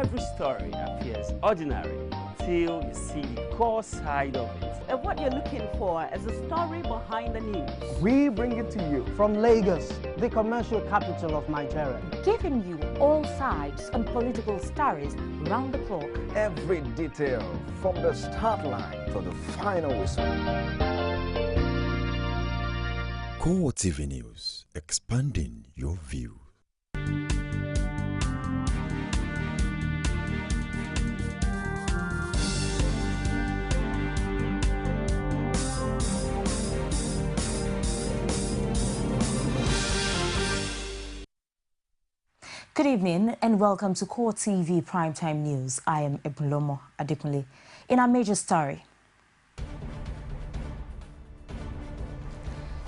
every story appears ordinary till you see the core side of it. And what you're looking for is the story behind the news. We bring it to you from Lagos, the commercial capital of Nigeria. Giving you all sides on political stories round the clock. Every detail from the start line to the final whistle. Coretv News, expanding your view. Good evening and welcome to Coretv Primetime News. I am Ebulomo Adekunle. In our major story,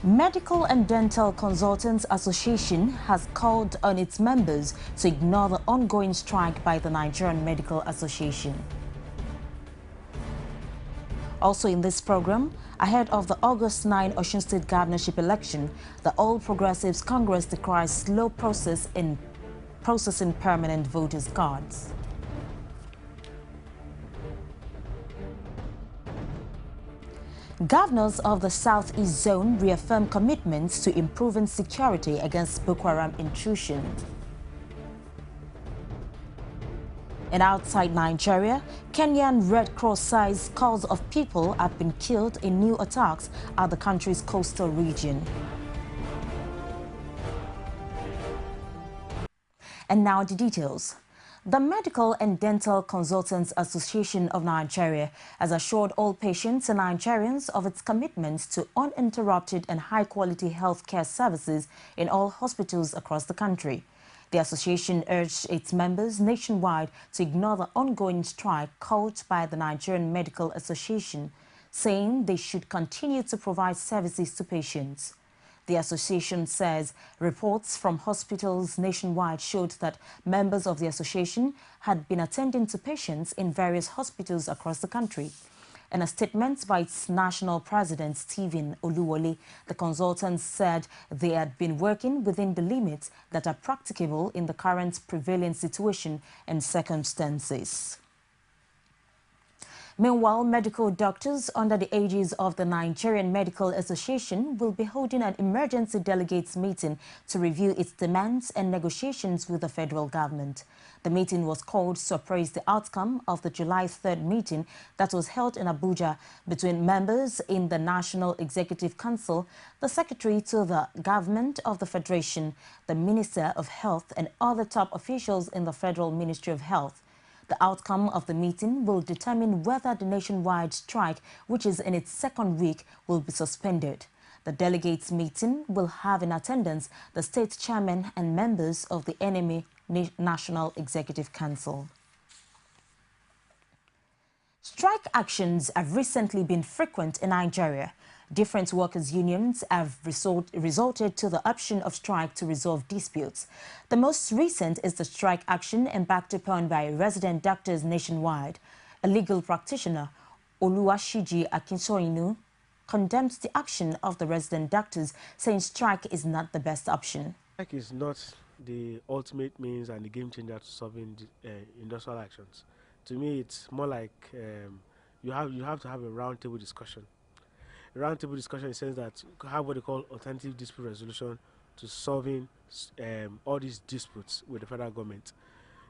Medical and Dental Consultants Association has called on its members to ignore the ongoing strike by the Nigerian Medical Association. Also in this program, ahead of the August 9 Osun State governorship election, the All Progressives Congress decries slow process in processing permanent voters' cards. Governors of the Southeast Zone reaffirm commitments to improving security against Boko Haram intrusion. And outside Nigeria, Kenyan Red Cross says scores of people have been killed in new attacks at the country's coastal region. And now the details. The Medical and Dental Consultants Association of Nigeria has assured all patients and Nigerians of its commitment to uninterrupted and high-quality healthcare services in all hospitals across the country. The association urged its members nationwide to ignore the ongoing strike called by the Nigerian Medical Association, saying they should continue to provide services to patients. The association says reports from hospitals nationwide showed that members of the association had been attending to patients in various hospitals across the country. In a statement by its national president, Stephen Oluwole, the consultants said they had been working within the limits that are practicable in the current prevailing situation and circumstances. Meanwhile, medical doctors under the aegis of the Nigerian Medical Association will be holding an emergency delegates meeting to review its demands and negotiations with the federal government. The meeting was called to appraise the outcome of the July 3rd meeting that was held in Abuja between members in the National Executive Council, the Secretary to the Government of the Federation, the Minister of Health and other top officials in the Federal Ministry of Health. The outcome of the meeting will determine whether the nationwide strike, which is in its second week, will be suspended. The delegates meeting will have in attendance the state chairman and members of the NMA National Executive Council. Strike actions have recently been frequent in Nigeria. Different workers' unions have resorted to the option of strike to resolve disputes. The most recent is the strike action embarked upon by resident doctors nationwide. A legal practitioner, Oluwashiji Akinsoinu, condemns the action of the resident doctors, saying strike is not the best option. Strike is not the ultimate means and the game changer to solving industrial actions. To me, it's more like you have to have a roundtable discussion. Roundtable discussion in the sense that you have what they call alternative dispute resolution to solving all these disputes with the federal government.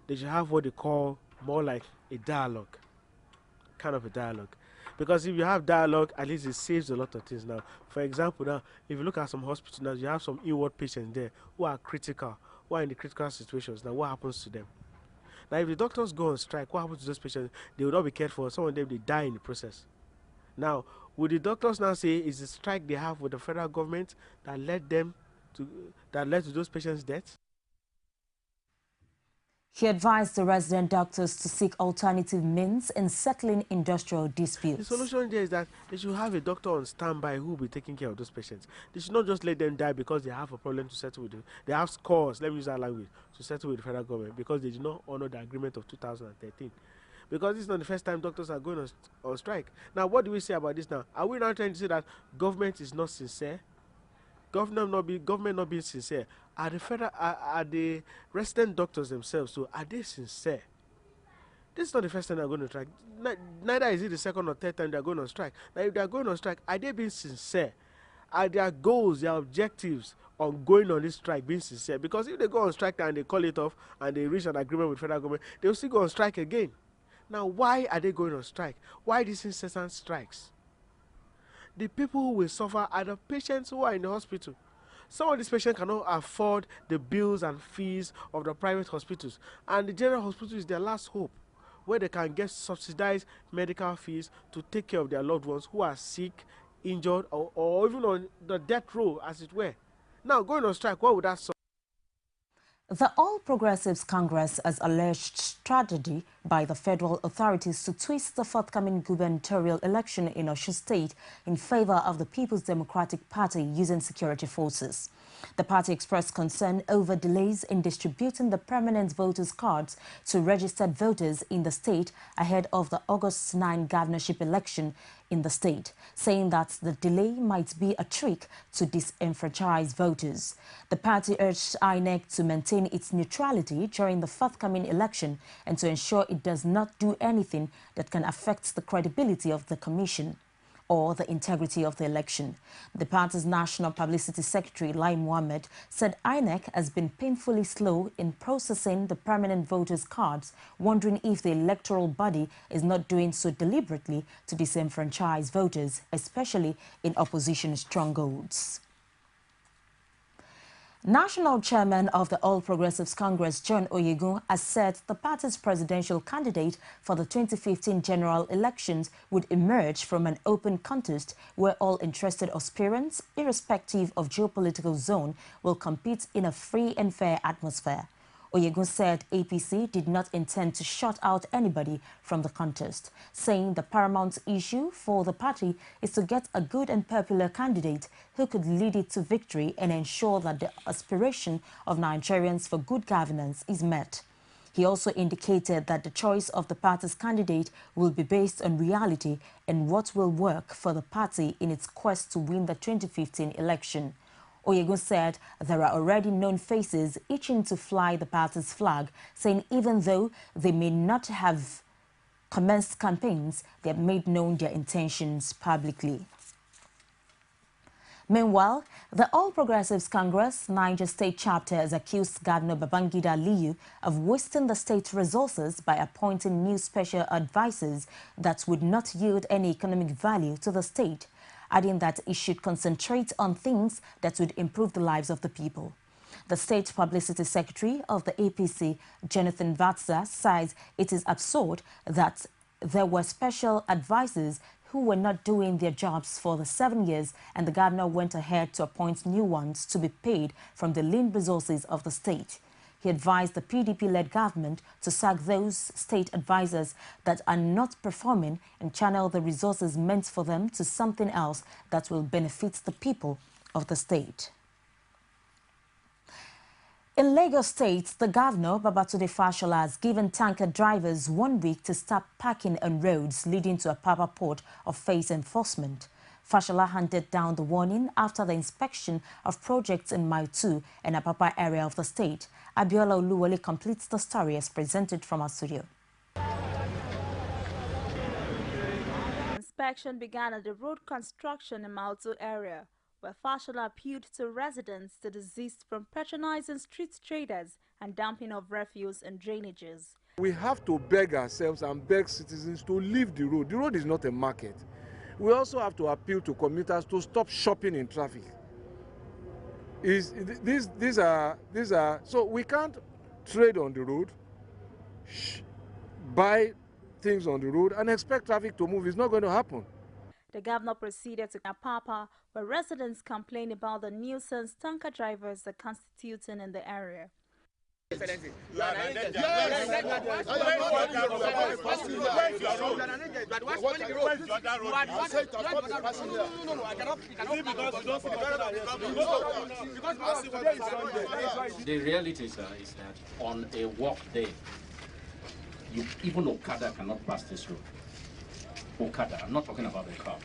They should have what they call more like a dialogue, kind of a dialogue. Because if you have dialogue, at least it saves a lot of things now. For example, now, if you look at some hospitals now, you have some inward patients there who are critical, who are in the critical situations. Now, what happens to them? Now, if the doctors go on strike, what happens to those patients? They will not be cared for. Some of them, they die in the process. Now, would the doctors now say is the strike they have with the federal government that led to those patients' deaths? He advised the resident doctors to seek alternative means in settling industrial disputes. The solution there is that they should have a doctor on standby who will be taking care of those patients. They should not just let them die because they have a problem to settle with them. They have scores, let me use that language, to settle with the federal government because they did not honor the agreement of 2013. Because this is not the first time doctors are going on strike. Now, what do we say about this now? Are we now trying to say that government is not sincere? Government not being sincere? Are the resident doctors themselves, so are they sincere This is not the first time they're going to strike. Neither is it the second or third time they're going on strike. Now, if they're going on strike, are they being sincere? Are their goals, their objectives on going on this strike being sincere? Because if they go on strike and they call it off and they reach an agreement with federal government, they'll still go on strike again. Now, why are they going on strike? Why these incessant strikes? The people who will suffer are the patients who are in the hospital. Some of these patients cannot afford the bills and fees of the private hospitals, and the general hospital is their last hope, where they can get subsidized medical fees to take care of their loved ones who are sick, injured, or even on the death row, as it were. Now, going on strike, what would that solve? The All Progressives Congress has alleged strategy by the federal authorities to twist the forthcoming gubernatorial election in Osun State in favor of the People's Democratic Party using security forces. The party expressed concern over delays in distributing the permanent voters' cards to registered voters in the state ahead of the August 9 governorship election in the state, saying that the delay might be a trick to disenfranchise voters. The party urged INEC to maintain its neutrality during the forthcoming election and to ensure it does not do anything that can affect the credibility of the commission or the integrity of the election. The party's National Publicity Secretary, Lai Mohammed, said INEC has been painfully slow in processing the permanent voters' cards, wondering if the electoral body is not doing so deliberately to disenfranchise voters, especially in opposition strongholds. National Chairman of the All Progressives Congress, John Oyegun, has said the party's presidential candidate for the 2015 general elections would emerge from an open contest where all interested aspirants, irrespective of geopolitical zone, will compete in a free and fair atmosphere. Oyegun said APC did not intend to shut out anybody from the contest, saying the paramount issue for the party is to get a good and popular candidate who could lead it to victory and ensure that the aspiration of Nigerians for good governance is met. He also indicated that the choice of the party's candidate will be based on reality and what will work for the party in its quest to win the 2015 election. Oyegun said there are already known faces itching to fly the party's flag, saying even though they may not have commenced campaigns, they have made known their intentions publicly. Meanwhile, the All Progressives Congress Niger State chapter has accused Governor Babangida Aliyu of wasting the state resources by appointing new special advisors that would not yield any economic value to the state, adding that it should concentrate on things that would improve the lives of the people. The State Publicity Secretary of the APC, Jonathan Vatsa, says it is absurd that there were special advisors who were not doing their jobs for the 7 years, and the governor went ahead to appoint new ones to be paid from the lean resources of the state. He advised the PDP-led government to sack those state advisors that are not performing and channel the resources meant for them to something else that will benefit the people of the state. In Lagos State, the governor, Babatunde Fashola, has given tanker drivers 1 week to stop parking on roads leading to Apapa Port of face enforcement. Fashola handed down the warning after the inspection of projects in Mile 2 and Apapa area of the state. Abiola Oluwole completes the story as presented from our studio. Inspection began at the road construction in Mile 2 area, where Fashola appealed to residents to desist from patronizing street traders and dumping of refuse and drainages. We have to beg ourselves and beg citizens to leave the road. The road is not a market. We also have to appeal to commuters to stop shopping in traffic. These are so we can't trade on the road, buy things on the road and expect traffic to move. It's not going to happen. The governor proceeded to Apapa, where residents complained about the nuisance tanker drivers are constituting in the area. The reality is that on a work day, even Okada cannot pass this road. Okada, I'm not talking about the car.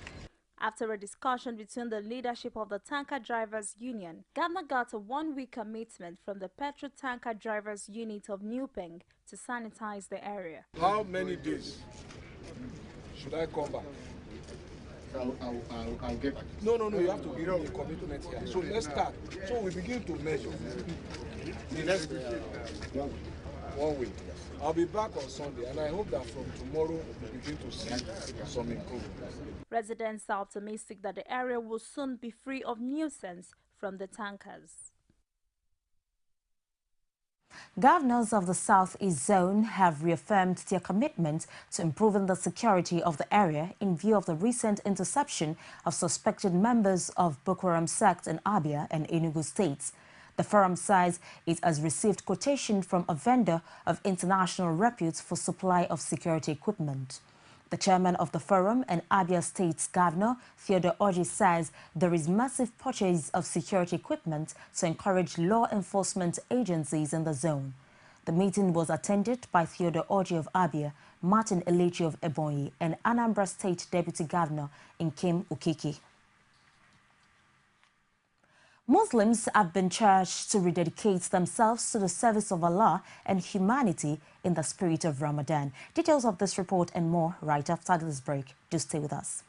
After a discussion between the leadership of the Tanker Drivers Union, Governor got a one-week commitment from the Petro Tanker Drivers Unit of Newpeng to sanitize the area. How many days should I come back? I'll get back. No, you have to give me a commitment here. So let's start. So we begin to measure. Next 1 week. I'll be back on Sunday, and I hope that from tomorrow we begin to see some improvements. Residents are optimistic that the area will soon be free of nuisance from the tankers. Governors of the Southeast Zone have reaffirmed their commitment to improving the security of the area in view of the recent interception of suspected members of Boko Haram sect in Abia and Enugu states. The forum says it has received quotation from a vendor of international repute for supply of security equipment. The chairman of the forum and Abia State's governor, Theodore Orji, says there is massive purchase of security equipment to encourage law enforcement agencies in the zone. The meeting was attended by Theodore Orji of Abia, Martin Elechi of Ebonyi, and Anambra State Deputy Governor Nkem Okeke. Muslims have been charged to rededicate themselves to the service of Allah and humanity in the spirit of Ramadan. Details of this report and more right after this break. Do stay with us.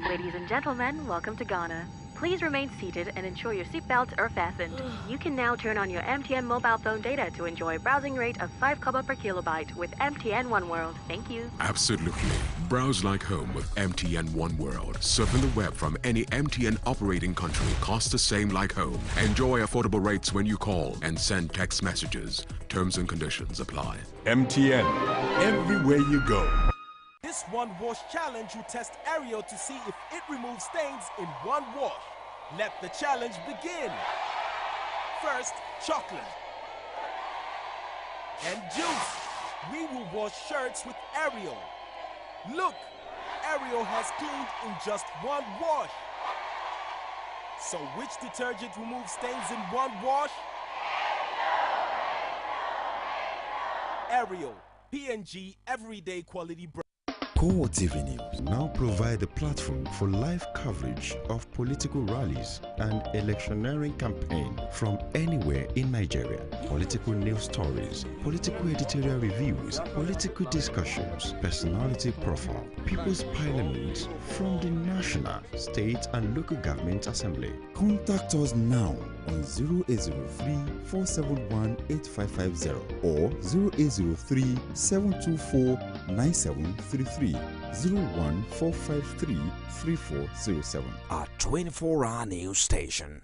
Ladies and gentlemen, welcome to Ghana. Please remain seated and ensure your seatbelts are fastened. You can now turn on your MTN mobile phone data to enjoy a browsing rate of 5 kobo per kilobyte with MTN One World. Thank you. Absolutely. Browse like home with MTN One World. Surfing the web from any MTN operating country costs the same like home. Enjoy affordable rates when you call and send text messages. Terms and conditions apply. MTN. Everywhere you go. This one wash challenge will test Ariel to see if it removes stains in one wash. Let the challenge begin. First, chocolate and juice. We will wash shirts with Ariel. Look, Ariel has cleaned in just one wash. So which detergent removes stains in one wash? Ariel, P&G Everyday Quality Brand. Coretv News now provide a platform for live coverage of political rallies and electioneering campaign from anywhere in Nigeria. Political news stories, political editorial reviews, political discussions, personality profile, People's Parliament from the National, State and Local Government Assembly. Contact us now on 0803-471-8550 or 0803-724-9733. 01453-3407. Our 24-hour news station.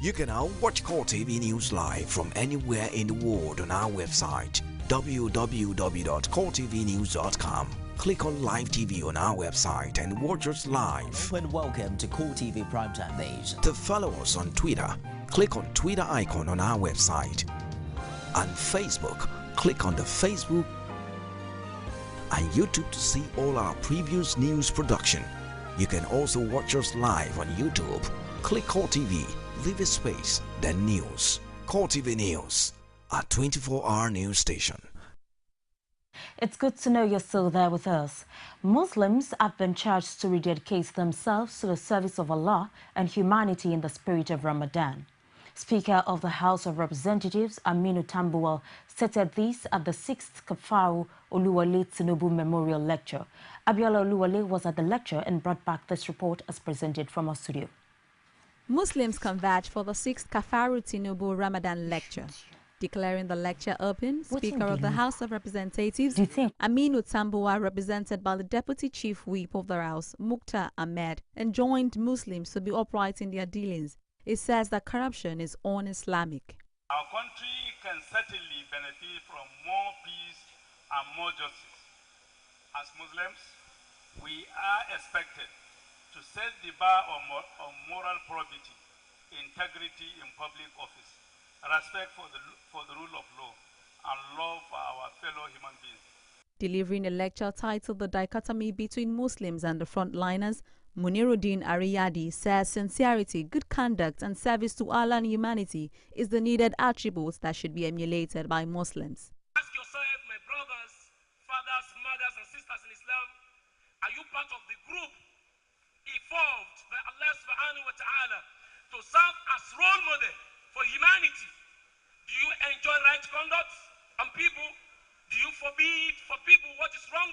You can now watch Coretv News live from anywhere in the world on our website www.coretvnews.com. Click on Live TV on our website and watch us live. And welcome to Coretv Primetime Days. To follow us on Twitter, click on Twitter icon on our website. On Facebook, click on the Facebook and YouTube to see all our previous news production. You can also watch us live on YouTube. Click Coretv, leave a space, then news. Coretv News, our 24-hour news station. It's good to know you're still there with us. Muslims have been charged to rededicate themselves to the service of Allah and humanity in the spirit of Ramadan. Speaker of the House of Representatives, Aminu Tambuwal, stated this at the 6th Kafaru Oluwale Tinubu Memorial Lecture. Abiola Oluwale was at the lecture and brought back this report as presented from our studio. Muslims converge for the 6th Kafaru Tinubu Ramadan Lecture. Declaring the lecture open, Speaker of the House of Representatives, Aminu Tambuwal, represented by the Deputy Chief Whip of the House, Mukhtar Ahmed, enjoined Muslims to be upright in their dealings. It says that corruption is un-Islamic. Our country can certainly benefit from more peace and more justice. As Muslims, we are expected to set the bar on moral probity, integrity in public office, respect for the rule of law, and love for our fellow human beings. Delivering a lecture titled The Dichotomy Between Muslims and the Frontliners, Muniruddin Ariyadi says sincerity, good conduct and service to Allah and humanity is the needed attributes that should be emulated by Muslims. Ask yourself, my brothers, fathers, Are you part of the group evolved by Allah subhanahu wa ta'ala to serve as role model for humanity? Do you enjoy right conduct on people? Do you forbid for people what is wrong?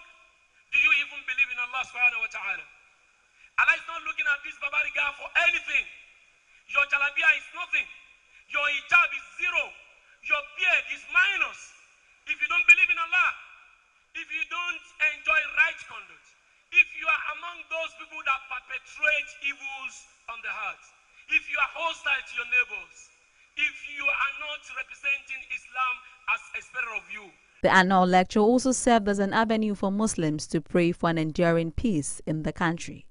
Do you even believe in Allah subhanahu wa ta'ala? Allah is not looking at this barbaric guy for anything. Your jalabia is nothing. Your hijab is zero. Your beard is minus. If you don't believe in Allah, if you don't enjoy right conduct, if you are among those people that perpetrate evils on the heart, if you are hostile to your neighbors, if you are not representing Islam as expected of you. The annual lecture also served as an avenue for Muslims to pray for an enduring peace in the country.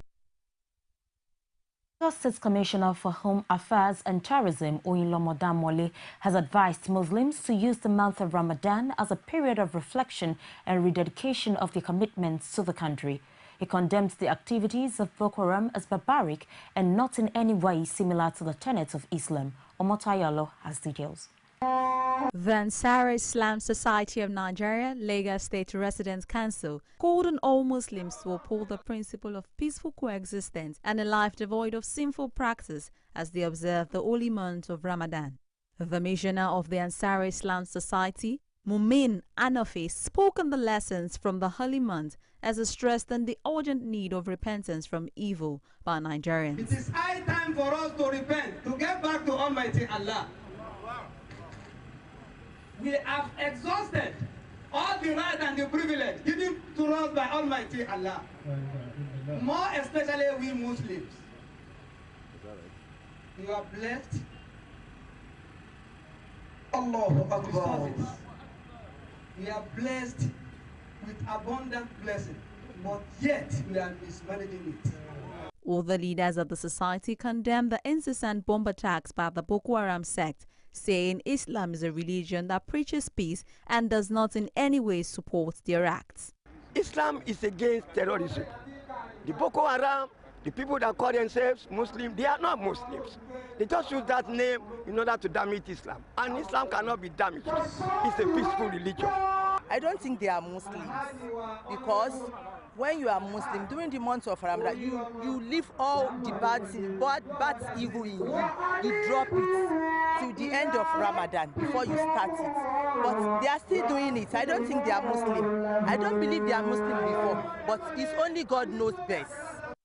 Justice Commissioner for Home Affairs and Tourism, Oyinlomo Damole, has advised Muslims to use the month of Ramadan as a period of reflection and rededication of their commitments to the country. He condemned the activities of Boko Haram as barbaric and not in any way similar to the tenets of Islam. Omotayalo has details. The Ansar Islam Society of Nigeria, Lagos State Residents Council, called on all Muslims to uphold the principle of peaceful coexistence and a life devoid of sinful practice as they observe the holy month of Ramadan. The missioner of the Ansar Islam Society, Mumin Anafi, spoke on the lessons from the holy month as he stressed on the urgent need of repentance from evil by Nigerians. It is high time for us to repent, to get back to Almighty Allah. We have exhausted all the right and the privilege given to us by Almighty Allah. More especially we Muslims. You are blessed. Allahu Akbar. We are blessed with abundant blessing, but yet we are mismanaging it. All the leaders of the society condemned the incessant bomb attacks by the Boko Haram sect, saying Islam is a religion that preaches peace and does not in any way support their acts. Islam is against terrorism. The Boko Haram, the people that call themselves Muslim, they are not Muslims. They just use that name in order to damage Islam. And Islam cannot be damaged. It's a peaceful religion. I don't think they are Muslims, because when you are Muslim, during the month of Ramadan, you leave all the bad evil in you. You drop it till the end of Ramadan before you start it. But they are still doing it. I don't think they are Muslim. I don't believe they are Muslim before, but it's only God knows best.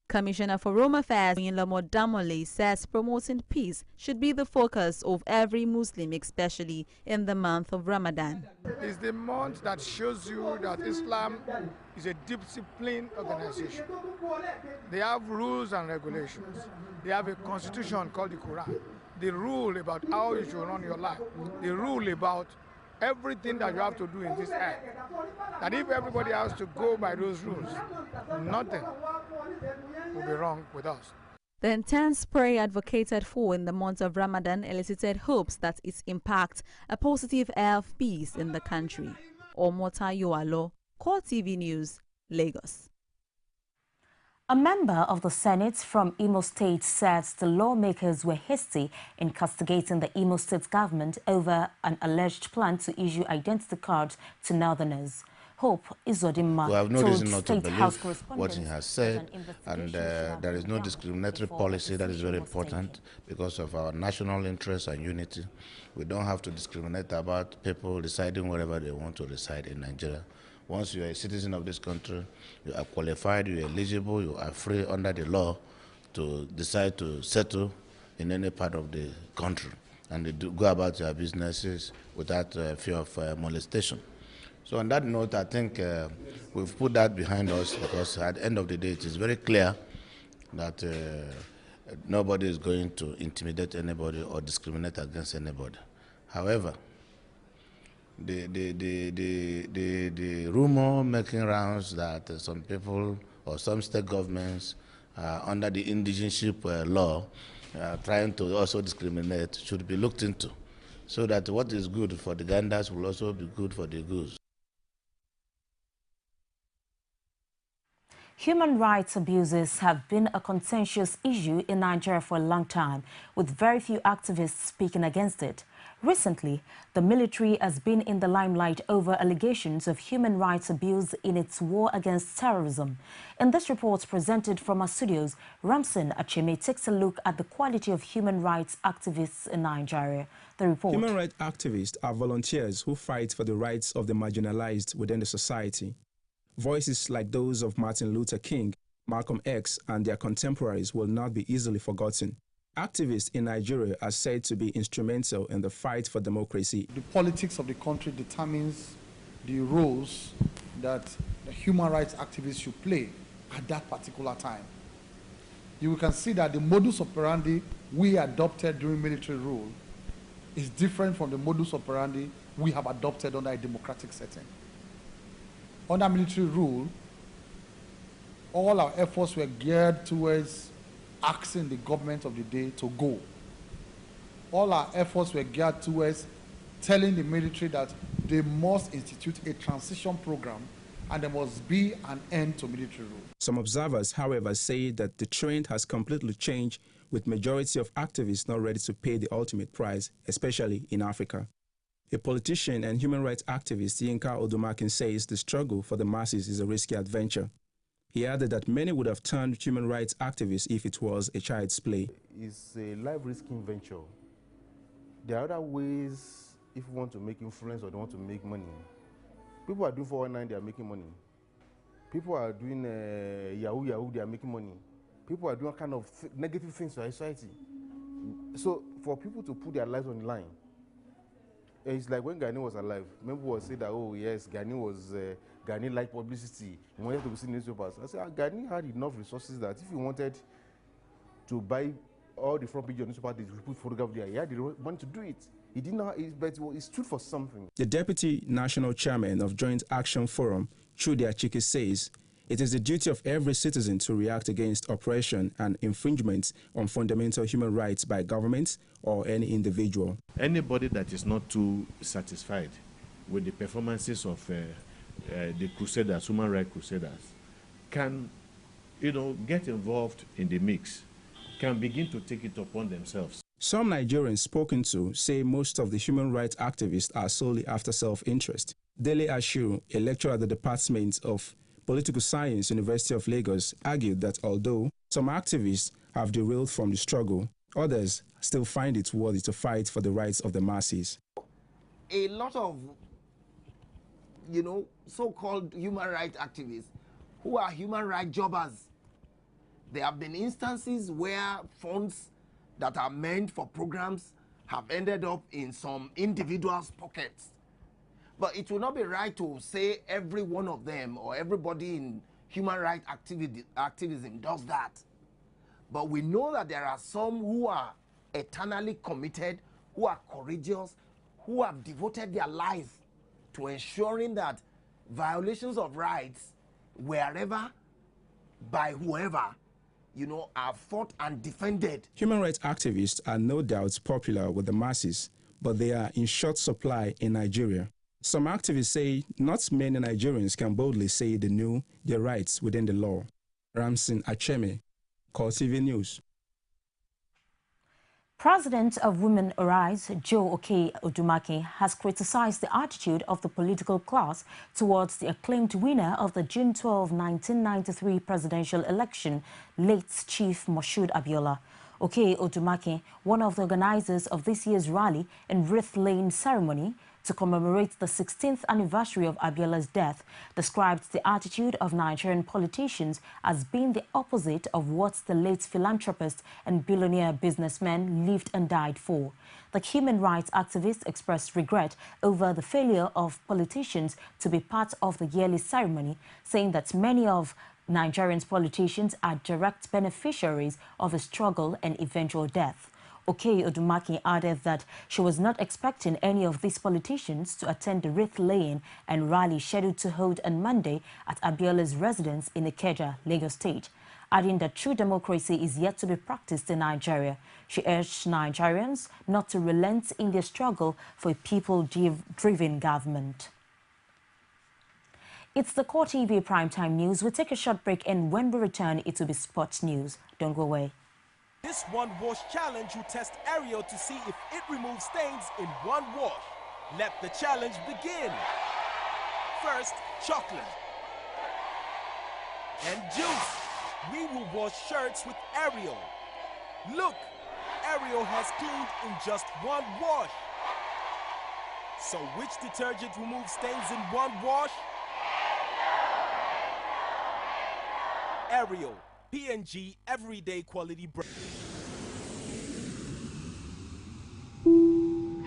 Commissioner for Home Affairs, Oyinlomo Damole, says promoting peace should be the focus of every Muslim, especially in the month of Ramadan. It's the month that shows you that Islam is a disciplined organization. They have rules and regulations. They have a constitution called the Quran. The rule about how you should run your life. The rule about everything that you have to do in this earth. That if everybody has to go by those rules, nothing will be wrong with us. The intense prayer advocated for in the month of Ramadan elicited hopes that it impacts a positive air of peace in the country. Omotayo, Coretv News, Lagos. A member of the Senate from Imo State says the lawmakers were hasty in castigating the Imo State government over an alleged plan to issue identity cards to Northerners. Hope Izodimma we have no reason not to believe what he has said, and there is no discriminatory policy. That is very important because of our national interest and unity. We don't have to discriminate about people residing wherever they want to reside in Nigeria. Once you are a citizen of this country, you are qualified, you are eligible, you are free under the law to decide to settle in any part of the country and go about your businesses without fear of molestation. So on that note, I think we've put that behind us, because at the end of the day, it is very clear that nobody is going to intimidate anybody or discriminate against anybody. However, the rumor making rounds that some people or some state governments under the indigenship law trying to also discriminate should be looked into, so that what is good for the ganders will also be good for the goose. Human rights abuses have been a contentious issue in Nigeria for a long time, with very few activists speaking against it. Recently, the military has been in the limelight over allegations of human rights abuse in its war against terrorism. In this report presented from our studios, Ramson Acheme takes a look at the quality of human rights activists in Nigeria. The report. Human rights activists are volunteers who fight for the rights of the marginalized within the society. Voices like those of Martin Luther King, Malcolm X, and their contemporaries will not be easily forgotten. Activists in Nigeria are said to be instrumental in the fight for democracy. The politics of the country determines the roles that the human rights activists should play at that particular time. You can see that the modus operandi we adopted during military rule is different from the modus operandi we have adopted under a democratic setting. Under military rule, all our efforts were geared towards asking the government of the day to go. All our efforts were geared towards telling the military that they must institute a transition program and there must be an end to military rule. Some observers, however, say that the trend has completely changed, with majority of activists not ready to pay the ultimate price, especially in Africa. A politician and human rights activist, Yinka Odumakin, says the struggle for the masses is a risky adventure. He added that many would have turned human rights activists if it was a child's play. It's a life-risking venture. There are other ways if you want to make influence or they want to make money. People are doing 419, they are making money. People are doing Yahoo, they are making money. People are doing kind of negative things to society. So for people to put their lives on the line, it's like when Gani was alive. Remember, was said that, oh yes, Gani liked publicity. He wanted to be seen in newspapers. I said, Gani had enough resources that if he wanted to buy all the front page of newspapers, he put photograph there. He had the money to do it. He did not, but he stood for something. The deputy national chairman of Joint Action Forum, Chudi Achike, says it is the duty of every citizen to react against oppression and infringements on fundamental human rights by governments or any individual. Anybody that is not too satisfied with the performances of the crusaders, human rights crusaders, can, get involved in the mix, can begin to take it upon themselves. Some Nigerians spoken to say most of the human rights activists are solely after self-interest. Dele Ashiru, a lecturer at the Department of Political Science, University of Lagos, argued that although some activists have derailed from the struggle, others still find it worthy to fight for the rights of the masses. A lot of, so-called human rights activists who are human rights jobbers, there have been instances where funds that are meant for programs have ended up in some individuals' pockets. But it will not be right to say every one of them or everybody in human rights activism does that. But we know that there are some who are eternally committed, who are courageous, who have devoted their lives to ensuring that violations of rights, wherever, by whoever, are fought and defended. Human rights activists are no doubt popular with the masses, but they are in short supply in Nigeria. Some activists say not many Nigerians can boldly say they knew their rights within the law. Ramson Acheme, Coretv News. President of Women Arise, Joe Oke-Odumake, has criticized the attitude of the political class towards the acclaimed winner of the June 12, 1993 presidential election, late Chief Moshood Abiola. Oke-Odumake, one of the organizers of this year's rally and wreath laying ceremony to commemorate the 16th anniversary of Abiola's death, described the attitude of Nigerian politicians as being the opposite of what the late philanthropist and billionaire businessman lived and died for. The human rights activist expressed regret over the failure of politicians to be part of the yearly ceremony, saying that many of Nigerians' politicians are direct beneficiaries of the struggle and eventual death. Oke-Odumake added that she was not expecting any of these politicians to attend the wreath laying and rally scheduled to hold on Monday at Abiola's residence in Ikeja, Lagos State, adding that true democracy is yet to be practiced in Nigeria. She urged Nigerians not to relent in their struggle for a people-driven government. It's the Core TV Primetime News. We'll take a short break, and when we return, it will be sports news. Don't go away. This one wash challenge will test Ariel to see if it removes stains in one wash. Let the challenge begin. First, chocolate and juice. We will wash shirts with Ariel. Look, Ariel has cleaned in just one wash. So which detergent removes stains in one wash? Ariel, P&G Everyday Quality Brand.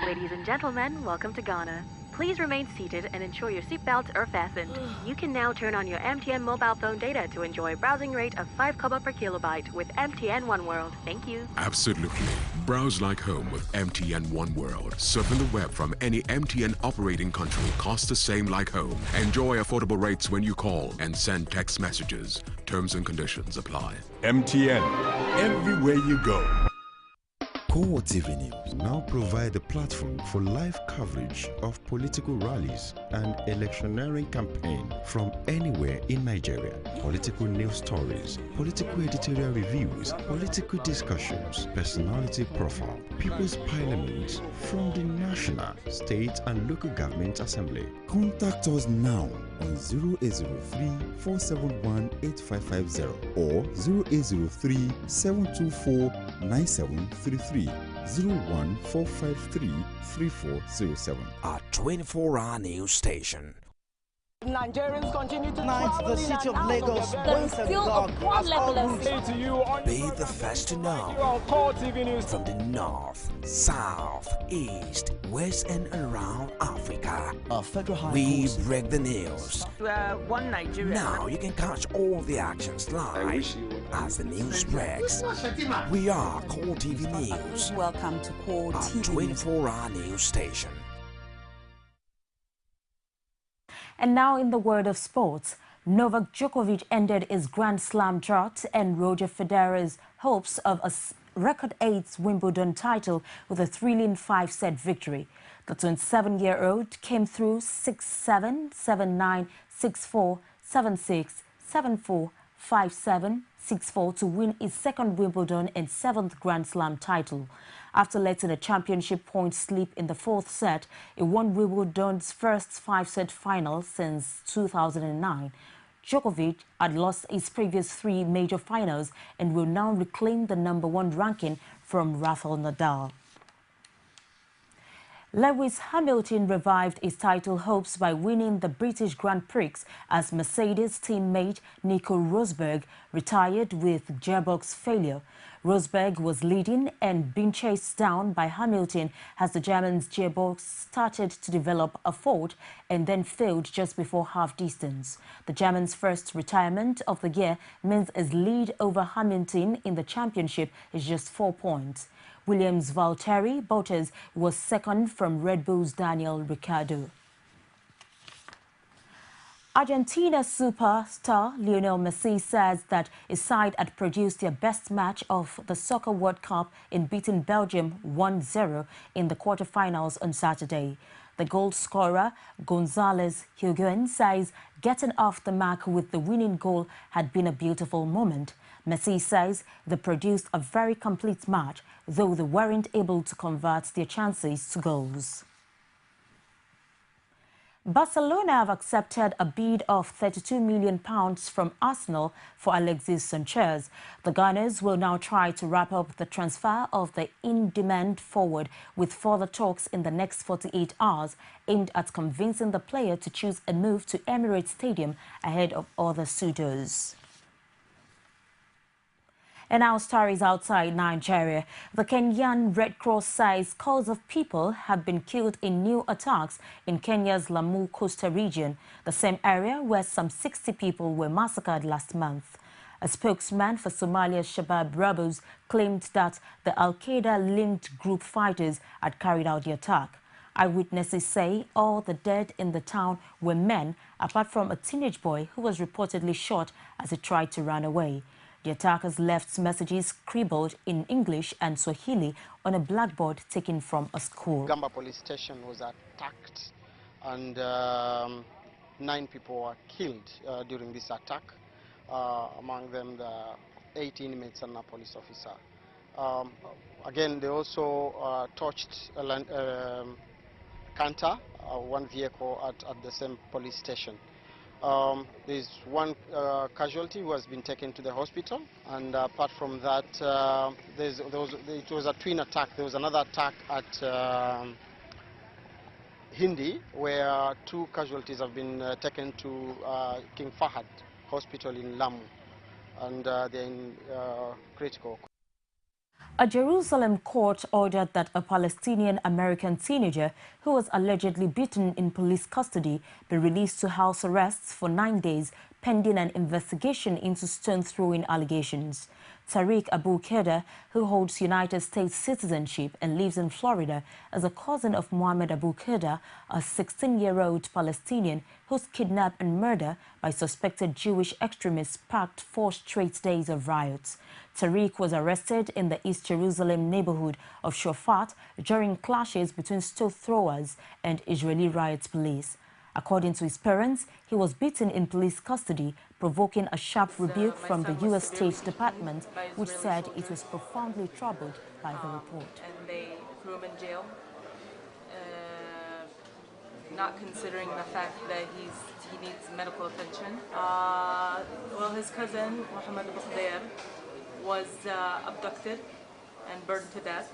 Ladies and gentlemen, welcome to Ghana. Please remain seated and ensure your seatbelts are fastened. You can now turn on your MTN mobile phone data to enjoy a browsing rate of 5 kobo per kilobyte with MTN One World. Thank you. Absolutely. Browse like home with MTN One World. Surfing the web from any MTN operating country costs the same like home. Enjoy affordable rates when you call and send text messages. Terms and conditions apply. MTN, everywhere you go. Coretv News now provide a platform for live coverage of political rallies and electioneering campaign from anywhere in Nigeria. Political news stories, political editorial reviews, political discussions, personality profile, People's Parliament from the National, State and Local Government Assembly. Contact us now on 0803-471-8550 or 0803-724-9733. 01453-3407. Our 24-hour news station. Nigerians continue to the city of Lagos once again has all to you on Be the first to know on Core TV News from the north, south, east, west and around Africa. We break the news. One Nigeria. Now you can catch all the actions live as the news breaks. We are Core TV News. Welcome to Core TV, 24-hour news station. And now in the world of sports, Novak Djokovic ended his Grand Slam drought and Roger Federer's hopes of a record 8th Wimbledon title with a thrilling 5-set victory. The 27-year-old came through 6-7, 7-9, 6-4, 7-6, 7-4, 5-7, 6-4 to win his second Wimbledon and 7th Grand Slam title. After letting a championship point slip in the 4th set, he won Wimbledon's first 5-set final since 2009. Djokovic had lost his previous 3 major finals and will now reclaim the #1 ranking from Rafael Nadal. Lewis Hamilton revived his title hopes by winning the British Grand Prix as Mercedes teammate Nico Rosberg retired with gearbox failure. Rosberg was leading and being chased down by Hamilton as the German's gearbox started to develop a fault and then failed just before half distance. The German's first retirement of the year means his lead over Hamilton in the championship is just 4 points. Williams' Valtteri Bottas was second from Red Bull's Daniel Ricciardo. Argentina superstar Lionel Messi says that his side had produced their best match of the Soccer World Cup in beating Belgium 1-0 in the quarterfinals on Saturday. The goal scorer, González Higuaín, says getting off the mark with the winning goal had been a beautiful moment. Messi says they produced a very complete match, though they weren't able to convert their chances to goals. Barcelona have accepted a bid of £32 million from Arsenal for Alexis Sanchez. The Gunners will now try to wrap up the transfer of the in-demand forward with further talks in the next 48 hours aimed at convincing the player to choose a move to Emirates Stadium ahead of other suitors. And our stories outside Nigeria. The Kenyan Red Cross says scores of people have been killed in new attacks in Kenya's Lamu Coastal region, the same area where some 60 people were massacred last month. A spokesman for Somalia's Shabab rebels claimed that the Al-Qaeda-linked group fighters had carried out the attack. Eyewitnesses say all the dead in the town were men, apart from a teenage boy who was reportedly shot as he tried to run away. The attackers left messages scribbled in English and Swahili on a blackboard taken from a school. Gamba police station was attacked and 9 people were killed during this attack, among them the 8 inmates and a police officer. Again, they also touched a canter, one vehicle at the same police station. There's one casualty who has been taken to the hospital, and apart from that, it was a twin attack. There was another attack at Hindi, where 2 casualties have been taken to King Fahad Hospital in Lamu, and they're in critical. A Jerusalem court ordered that a Palestinian-American teenager who was allegedly beaten in police custody be released to house arrests for 9 days pending an investigation into stone-throwing allegations. Tariq Abu Kheda, who holds United States citizenship and lives in Florida, is a cousin of Mohammed Abu Kheda, a 16-year-old Palestinian whose kidnapping and murder by suspected Jewish extremists sparked 4 straight days of riots. Tariq was arrested in the East Jerusalem neighborhood of Shofat during clashes between stone throwers and Israeli riot police. According to his parents, he was beaten in police custody, provoking a sharp rebuke from the U.S. State Department, which said it was profoundly troubled by the report. And they threw him in jail, not considering the fact that he needs medical attention. Well, his cousin, Mohammed Abu Kheda, was abducted and burned to death.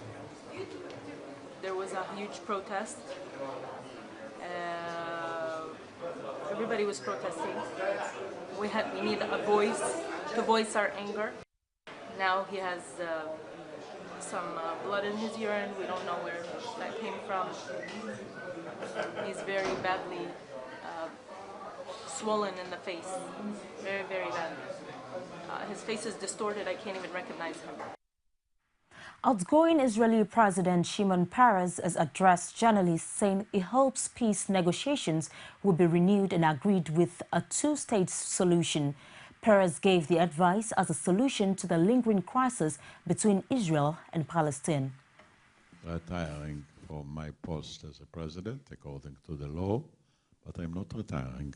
There was a huge protest. Everybody was protesting. We needed a voice to voice our anger. Now he has some blood in his urine. We don't know where that came from. He's very badly swollen in the face. Very, very bad. His face is distorted. I can't even recognize him. Outgoing Israeli President Shimon Peres has addressed journalists, saying he hopes peace negotiations will be renewed and agreed with a 2-state solution. Peres gave the advice as a solution to the lingering crisis between Israel and Palestine. Retiring from my post as a president, according to the law, but I'm not retiring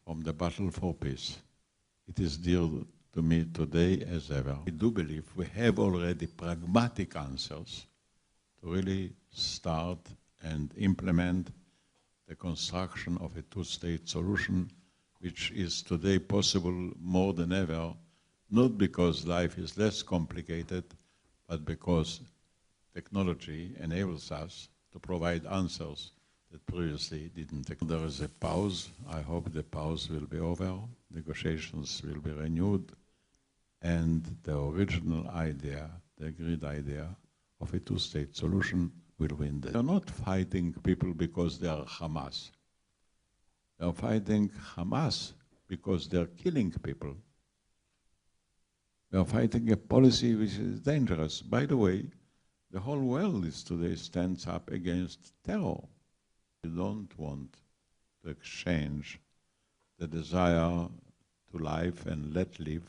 from the battle for peace. It is dear to me today as ever. I do believe we have already pragmatic answers to really start and implement the construction of a 2-state solution, which is today possible more than ever, not because life is less complicated, but because technology enables us to provide answers that previously didn't. There is a pause. I hope the pause will be over. Negotiations will be renewed. And the original idea, the agreed idea of a 2-state solution will win. They are not fighting people because they are Hamas. They are fighting Hamas because they are killing people. They are fighting a policy which is dangerous. By the way, the whole world is today stands up against terror. We don't want to exchange the desire to live and let live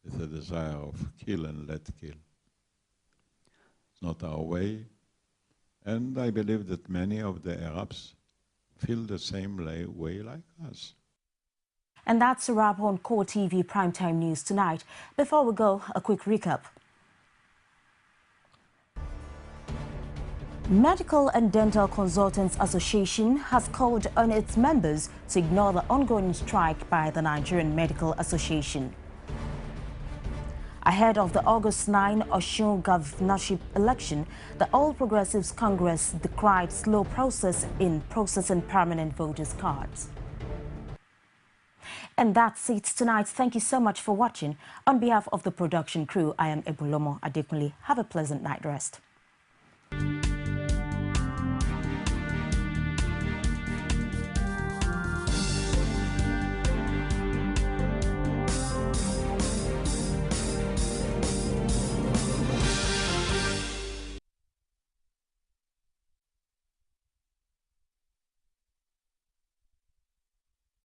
with the desire of kill and let kill. It's not our way, and I believe that many of the Arabs feel the same way like us. And that's a wrap on Coretv Primetime News tonight. Before we go, a quick recap. Medical and Dental Consultants Association has called on its members to ignore the ongoing strike by the Nigerian Medical Association. Ahead of the August 9 Osun governorship election, the All Progressives Congress decried slow process in processing permanent voters' cards. And that's it tonight. Thank you so much for watching. On behalf of the production crew, I am Ebulomo Adekunle. Have a pleasant night rest.